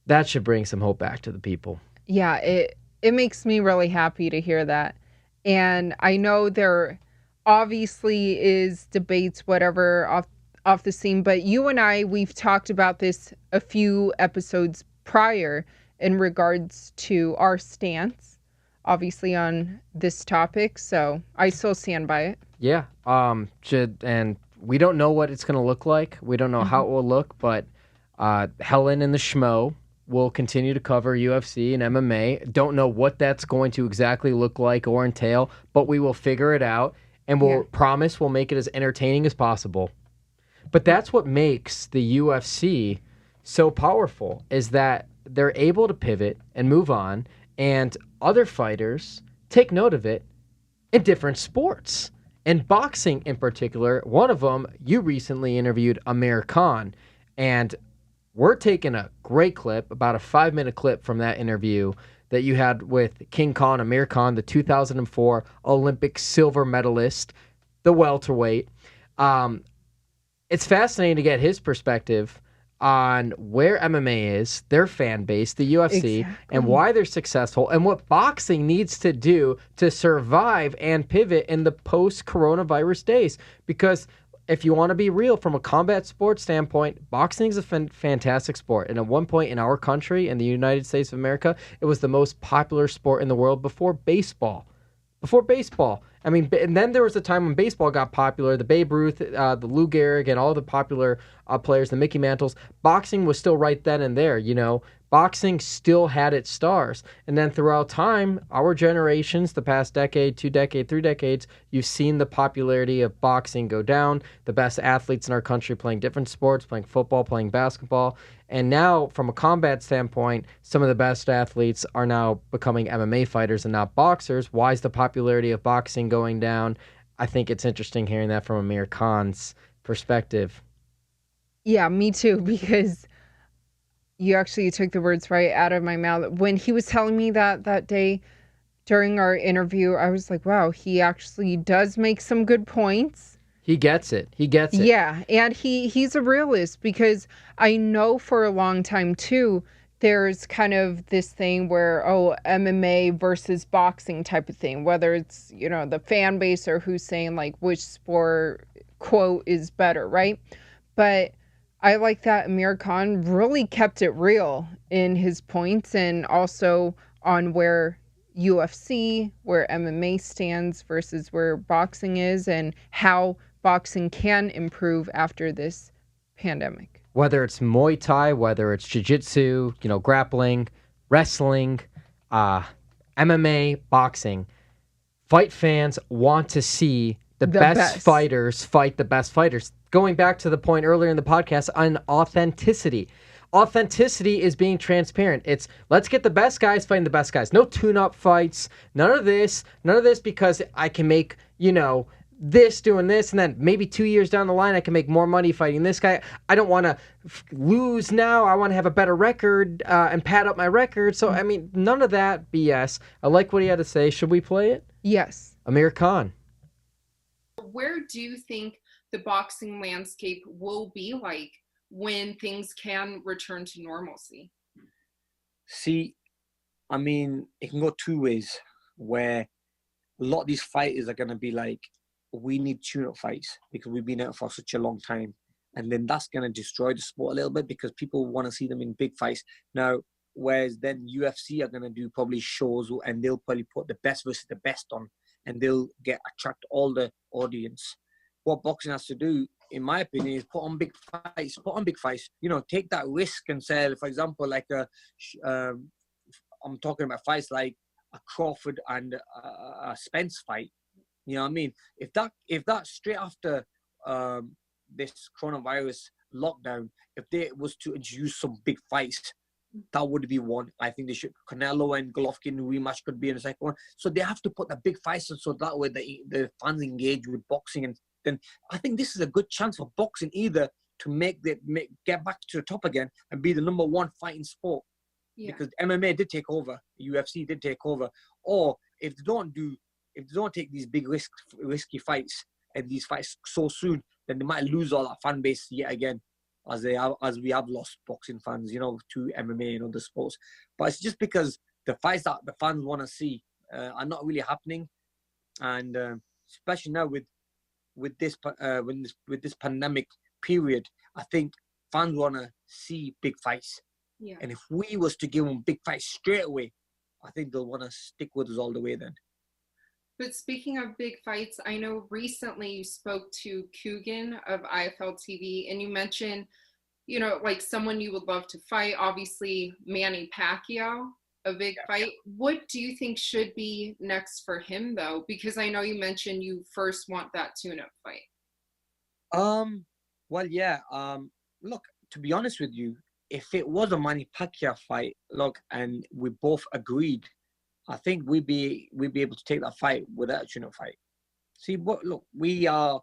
That should bring some hope back to the people. Yeah, it makes me really happy to hear that. And I know there obviously is debates, whatever, off the scene, but you and I, we've talked about this a few episodes prior in regards to our stance, obviously, on this topic. So I still stand by it. Yeah. And we don't know what it's going to look like. We don't know how it will look, but Helen and the Schmo will continue to cover UFC and MMA. Don't know what that's going to exactly look like or entail, but we will figure it out, and we'll promise we'll make it as entertaining as possible. But that's what makes the UFC so powerful, is that they're able to pivot and move on, and other fighters take note of it in different sports. And boxing in particular, one of them, you recently interviewed Amir Khan, and we're taking a great clip, about a 5-minute clip from that interview, that you had with King Khan, Amir Khan, the 2004 Olympic silver medalist, the welterweight. It's fascinating to get his perspective on where MMA is, their fan base, the UFC, and why they're successful, and what boxing needs to do to survive and pivot in the post-coronavirus days. Because if you want to be real, from a combat sports standpoint, boxing is a fantastic sport. And at one point in our country, in the United States of America, it was the most popular sport in the world before baseball. I mean, and then there was a time when baseball got popular, the Babe Ruth, the Lou Gehrig, and all the popular players, the Mickey Mantles. Boxing was still right then and there, you know. Boxing still had its stars. And then throughout time, our generations, the past decade, 2 decades, 3 decades, you've seen the popularity of boxing go down. The best athletes in our country playing different sports, playing football, playing basketball. And now, from a combat standpoint, some of the best athletes are now becoming MMA fighters and not boxers. Why is the popularity of boxing going down? I think it's interesting hearing that from Amir Khan's perspective. Yeah, me too, because you actually took the words right out of my mouth. When he was telling me that day during our interview, I was like, wow, he actually does make some good points. He gets it. Yeah, and he's a realist, because I know for a long time too, there's kind of this thing where, MMA versus boxing type of thing, whether it's, you know, the fan base or who's saying like which sport, quote, is better, right? But I like that Amir Khan really kept it real in his points, and also on where UFC, where MMA stands versus where boxing is, and how boxing can improve after this pandemic. Whether it's Muay Thai, whether it's jiu-jitsu, you know, grappling, wrestling, MMA, boxing, fight fans want to see the best fighters fight the best fighters. Going back to the point earlier in the podcast on authenticity. Authenticity is being transparent. It's let's get the best guys fighting the best guys. No tune-up fights. None of this because I can make, you know, this doing this, and then maybe 2 years down the line I can make more money fighting this guy. I don't want to lose now. I want to have a better record and pad up my record. So, I mean, none of that BS. I like what he had to say. Should we play it? Yes. Amir Khan. Where do you think the boxing landscape will be like when things can return to normalcy? See, I mean, it can go 2 ways, where a lot of these fighters are going to be like, we need tune-up fights because we've been out for such a long time. And then that's going to destroy the sport a little bit because people want to see them in big fights. Now, whereas then UFC are going to do probably shows, and they'll probably put the best versus the best on, and they'll attract all the audience. What boxing has to do, in my opinion, is put on big fights. You know, take that risk and say, for example, like I'm talking about fights like a Crawford and a Spence fight. You know what I mean? If that straight after this coronavirus lockdown, if they was to introduce some big fights, that would be one. I think they should. Canelo and Golovkin rematch could be in the second one. So they have to put the big fights in, so that way the fans engage with boxing. And then I think this is a good chance for boxing either to get back to the top again and be the number one fighting sport. Yeah. Because MMA did take over, UFC did take over. Or if they don't take these big risky fights and these fights so soon, then they might lose all that fan base yet again, as we have lost boxing fans, you know, to MMA and other sports. But it's just because the fights that the fans want to see are not really happening, and especially now with this pandemic period, I think fans want to see big fights. Yeah. And if we was to give them big fights straight away, I think they'll want to stick with us all the way then. But speaking of big fights, I know recently you spoke to Coogan of IFL TV, and you mentioned, you know, like someone you would love to fight, obviously Manny Pacquiao, a big fight. What do you think should be next for him, though? Because I know you mentioned you first want that tune-up fight. Well, yeah. Look, to be honest with you, if it was a Manny Pacquiao fight, look, and we both agreed, I think we'd be able to take that fight without a tune-up fight. See, look, we are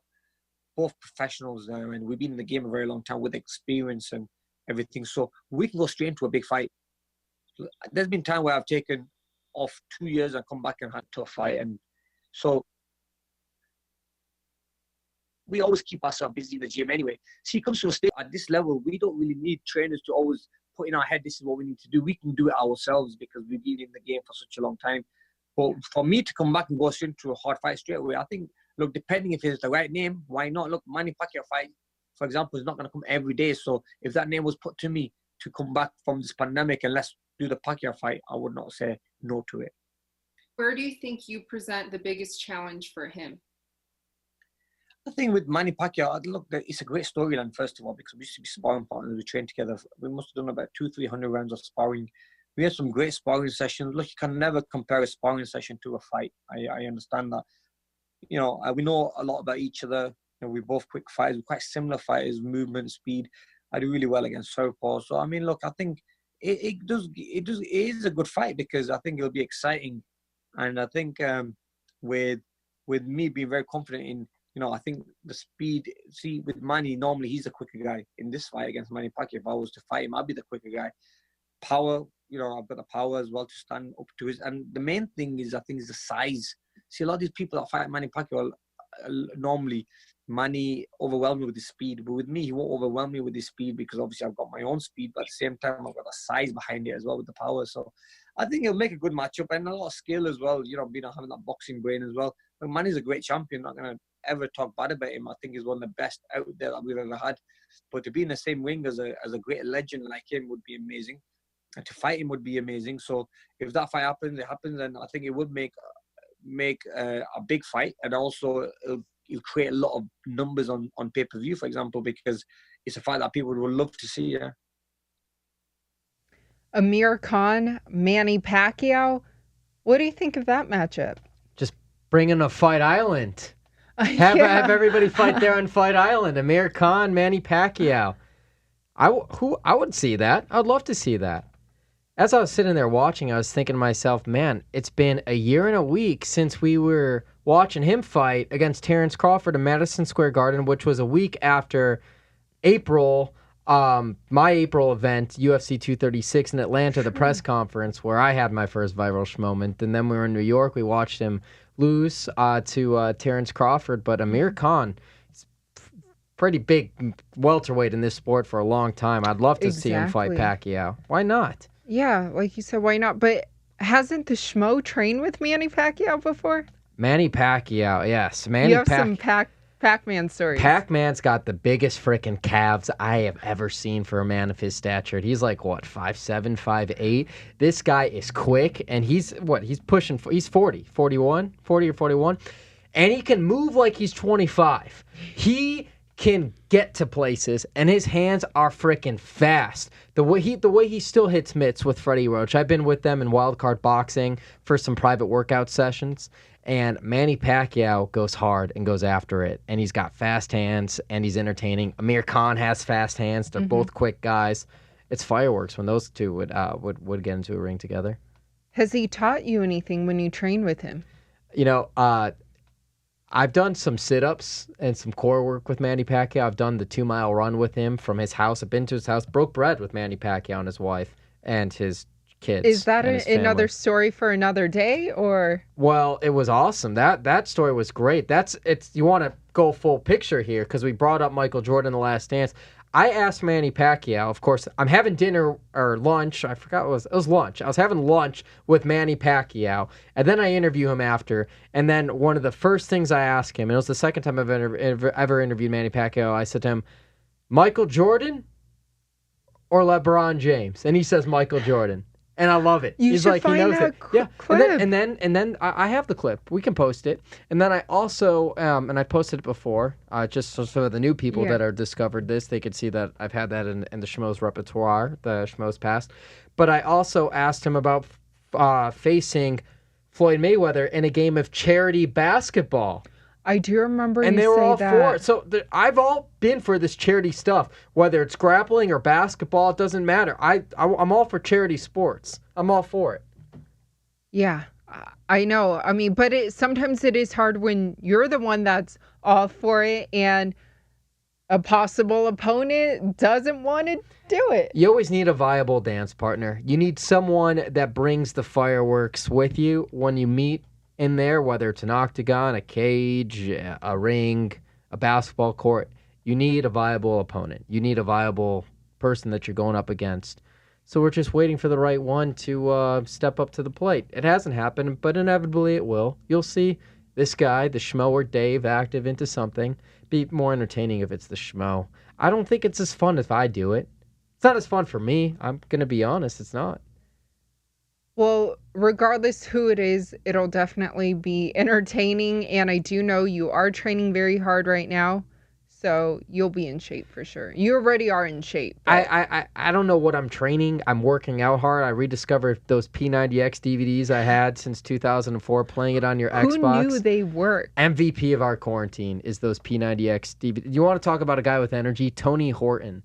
both professionals now, and we've been in the game a very long time with experience and everything, so we can go straight into a big fight. There's been time where I've taken off 2 years and come back and had a tough fight. And so we always keep ourselves busy in the gym anyway. See, it comes to a state at this level, we don't really need trainers to always put in our head, this is what we need to do. We can do it ourselves because we've been in the game for such a long time. But for me to come back and go straight into a hard fight straight away, I think, look, depending if it's the right name, why not? Look, Manny Pacquiao fight, for example, is not going to come every day. So if that name was put to me to come back from this pandemic and let's do the Pacquiao fight, I would not say no to it. Where do you think you present the biggest challenge for him? The thing with Manny Pacquiao, look, it's a great storyline, first of all, because we used to be sparring partners. We trained together. We must have done about 200-300 rounds of sparring. We had some great sparring sessions. Look, you can never compare a sparring session to a fight. I understand that. You know, we know a lot about each other. You know, we're both quick fighters. We're quite similar fighters, movement, speed. I do really well against southpaw. So, I mean, look, I think it is a good fight because I think it'll be exciting. And I think with me being very confident in, you know, I think the speed, see, with Manny, normally he's a quicker guy. In this fight against Manny Pacquiao, if I was to fight him, I'd be the quicker guy. Power, you know, I've got the power as well to stand up to his. And the main thing is, I think, is the size. See, a lot of these people that fight Manny Pacquiao, normally Manny overwhelms me with his speed. But with me, he won't overwhelm me with his speed because obviously I've got my own speed. But at the same time, I've got the size behind it as well with the power. So I think it'll make a good matchup and a lot of skill as well, you know, having that boxing brain as well. But Manny's a great champion. Not going to ever talk bad about him. I think he's one of the best out there that we've ever had. But to be in the same ring as a great legend like him would be amazing. And to fight him would be amazing. So if that fight happens, it happens, and I think it would make a big fight, and also it'll create a lot of numbers on pay-per-view, for example, because it's a fight that people would love to see. Yeah. Amir Khan, Manny Pacquiao. What do you think of that matchup? Just bring in a Fight Island. Have everybody fight there on Fight Island. Amir Khan, Manny Pacquiao. I would see that. I'd love to see that. As I was sitting there watching, I was thinking to myself, man, it's been a year and a week since we were watching him fight against Terrence Crawford in Madison Square Garden, which was a week after April, my April event, UFC 236 in Atlanta, the press conference where I had my first viral moment. And then we were in New York. We watched him lose to Terrence Crawford. But Amir Khan, pretty big welterweight in this sport for a long time. I'd love to see him fight Pacquiao. Why not? Yeah, like you said, why not? But hasn't the Schmo trained with Manny Pacquiao before? Manny Pacquiao, yes. You have some Pac-Man stories. Pac-Man's got the biggest freaking calves I have ever seen for a man of his stature. He's like, what, 5'7", 5'8"? This guy is quick, and he's pushing, he's 40 or 41, and he can move like he's 25. He can get to places, and his hands are freaking fast. The way he still hits mitts with Freddie Roach. I've been with them in Wildcard Boxing for some private workout sessions, and Manny Pacquiao goes hard and goes after it, and he's got fast hands, and he's entertaining. Amir Khan has fast hands. They're both quick guys. It's fireworks when those two would get into a ring together. Has he taught you anything when you train with him? You know, I've done some sit-ups and some core work with Manny Pacquiao. I've done the 2-mile run with him from his house. I've been to his house, broke bread with Manny Pacquiao and his wife and his kids. Is that another story for another day, or? Well, it was awesome. That story was great. You want to go full picture here because we brought up Michael Jordan, The Last Dance. I asked Manny Pacquiao, of course, I'm having dinner or lunch. I forgot it was lunch. I was having lunch with Manny Pacquiao, and then I interview him after. And then one of the first things I asked him, and it was the second time I've ever interviewed Manny Pacquiao, I said to him, Michael Jordan or LeBron James? And he says Michael Jordan. And I love it. He's like, he knows it. Yeah. Clip. And then I have the clip. We can post it. And then I also, and I posted it before, just so the new people that are discovered this, they could see that I've had that in the Schmo's repertoire, the Schmo's past. But I also asked him about facing Floyd Mayweather in a game of charity basketball. I do remember and you they were say all that. for it. So I've all been for this charity stuff, whether it's grappling or basketball. It doesn't matter. I'm all for charity sports. I'm all for it. Yeah, I know. I mean, but sometimes it is hard when you're the one that's all for it, and a possible opponent doesn't want to do it. You always need a viable dance partner. You need someone that brings the fireworks with you when you meet in there, whether it's an octagon, a cage, a ring, a basketball court. You need a viable opponent. You need a viable person that you're going up against. So we're just waiting for the right one to step up to the plate. It hasn't happened, but inevitably it will. You'll see this guy, the Schmo or Dave, active into something. Be more entertaining if it's the Schmo. I don't think it's as fun if I do it. It's not as fun for me. I'm going to be honest. It's not. Well, regardless who it is, it'll definitely be entertaining. And I do know you are training very hard right now. So you'll be in shape for sure. You already are in shape. I don't know what I'm training. I'm working out hard. I rediscovered those P90X DVDs I had since 2004, playing it on your Xbox. Who knew they worked? MVP of our quarantine is those P90X DVDs. You want to talk about a guy with energy? Tony Horton.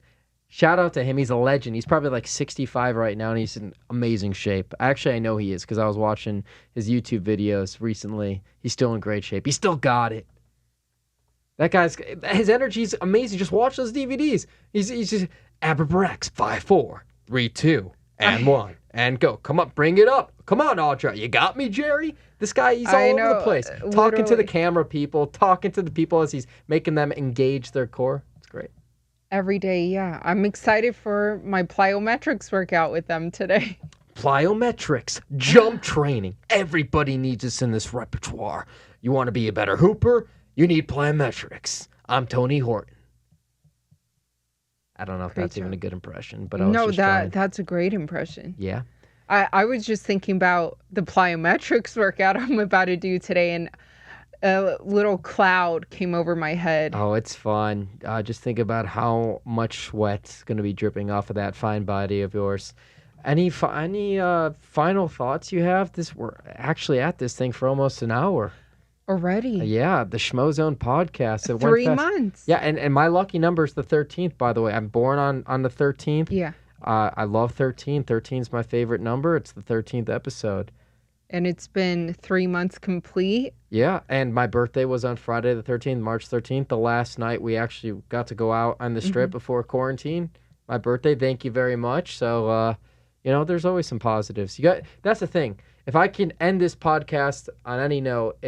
Shout out to him. He's a legend. He's probably like 65 right now, and he's in amazing shape. Actually, I know he is because I was watching his YouTube videos recently. He's still in great shape. He's still got it. That guy's, his energy's amazing. Just watch those DVDs. He's just, Aberbrax, 5, 4, 3, 2, and 1, and go. Come on, bring it up. Come on, Audra. You got me, Jerry? This guy, he's all over the place. Talking to the camera people, talking to the people as he's making them engage their core. It's great. Every day, yeah. I'm excited for my plyometrics workout with them today. Plyometrics, jump training. Everybody needs this in this repertoire. You want to be a better hooper? You need plyometrics. I'm Tony Horton. I don't know if that's even a good impression, but I was that's a great impression. Yeah. I was just thinking about the plyometrics workout I'm about to do today, and a little cloud came over my head. Oh, it's fun. Just think about how much sweat's going to be dripping off of that fine body of yours. Any final thoughts you have? We're actually at this thing for almost an hour. Already? Yeah, the Schmozone podcast. 3 months. Yeah, and my lucky number is the 13th, by the way. I'm born on the 13th. Yeah. I love 13. 13 is my favorite number. It's the 13th episode. And it's been 3 months complete. Yeah, and my birthday was on Friday the 13th, March 13th. The last night we actually got to go out on the strip before quarantine. My birthday, thank you very much. So, there's always some positives. That's the thing. If I can end this podcast on any note,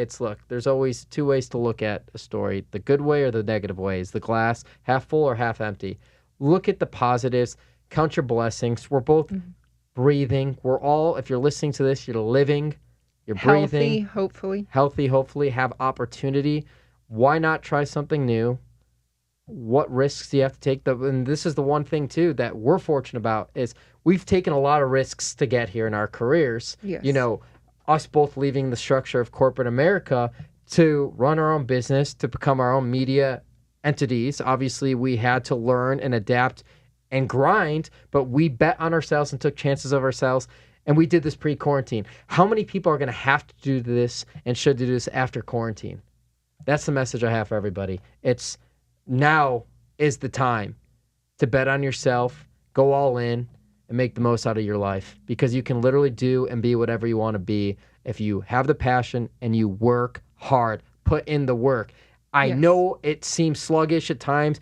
there's always 2 ways to look at a story, the good way or the negative ways, the glass half full or half empty. Look at the positives, count your blessings. We're both breathing. We're all, if you're listening to this, you're living, you're breathing. Healthy, hopefully, have opportunity. Why not try something new? What risks do you have to take? And this is the one thing, too, that we're fortunate about is we've taken a lot of risks to get here in our careers. Yes. Us both leaving the structure of corporate America to run our own business, to become our own media entities. Obviously, we had to learn and adapt and grind, but we bet on ourselves and took chances of ourselves, and we did this pre-quarantine. How many people are going to have to do this and should do this after quarantine? That's the message I have for everybody. It's now is the time to bet on yourself, go all in, and make the most out of your life, because you can literally do and be whatever you want to be if you have the passion and you work hard, put in the work. I know it seems sluggish at times.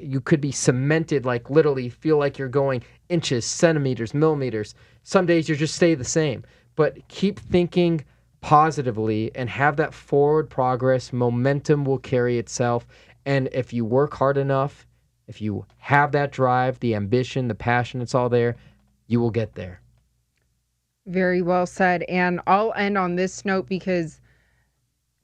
You could be cemented, like literally feel like you're going inches, centimeters, millimeters. Some days you just stay the same, but keep thinking positively and have that forward progress. Momentum will carry itself. And if you work hard enough, if you have that drive, the ambition, the passion, it's all there, you will get there. Very well said. And I'll end on this note because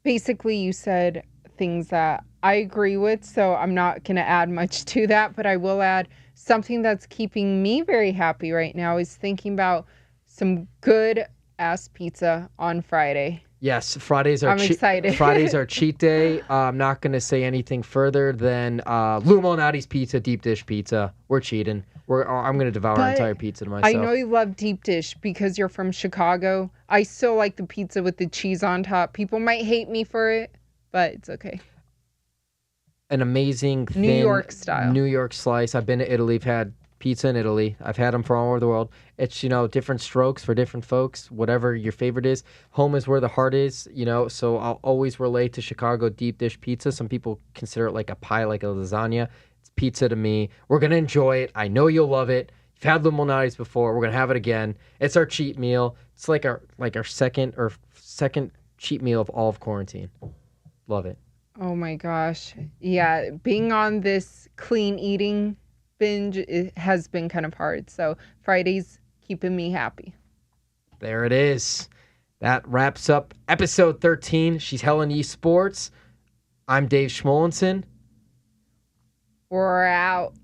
basically you said things that I agree with, so I'm not going to add much to that, but I will add something that's keeping me very happy right now is thinking about some good ass pizza on Friday. Yes, Fridays are excited. Fridays are cheat day. I'm not going to say anything further than Lumonati's Pizza, deep dish pizza. We're cheating. I'm going to devour an entire pizza to myself. I know you love deep dish because you're from Chicago. I still like the pizza with the cheese on top. People might hate me for it, but it's okay. An amazing thin New York style. New York slice. I've been to Italy. I've had pizza in Italy. I've had them from all over the world. It's, different strokes for different folks, whatever your favorite is. Home is where the heart is, so I'll always relate to Chicago deep dish pizza. Some people consider it like a pie, like a lasagna. It's pizza to me. We're going to enjoy it. I know you'll love it. You've had Limonades before. We're going to have it again. It's our cheat meal. It's like our second cheat meal of all of quarantine. Love it. Oh my gosh. Yeah, being on this clean eating binge has been kind of hard. So Friday's keeping me happy. There it is. That wraps up episode 13. She's Helen Yee Sports. I'm Dave Schmulenson. We're out.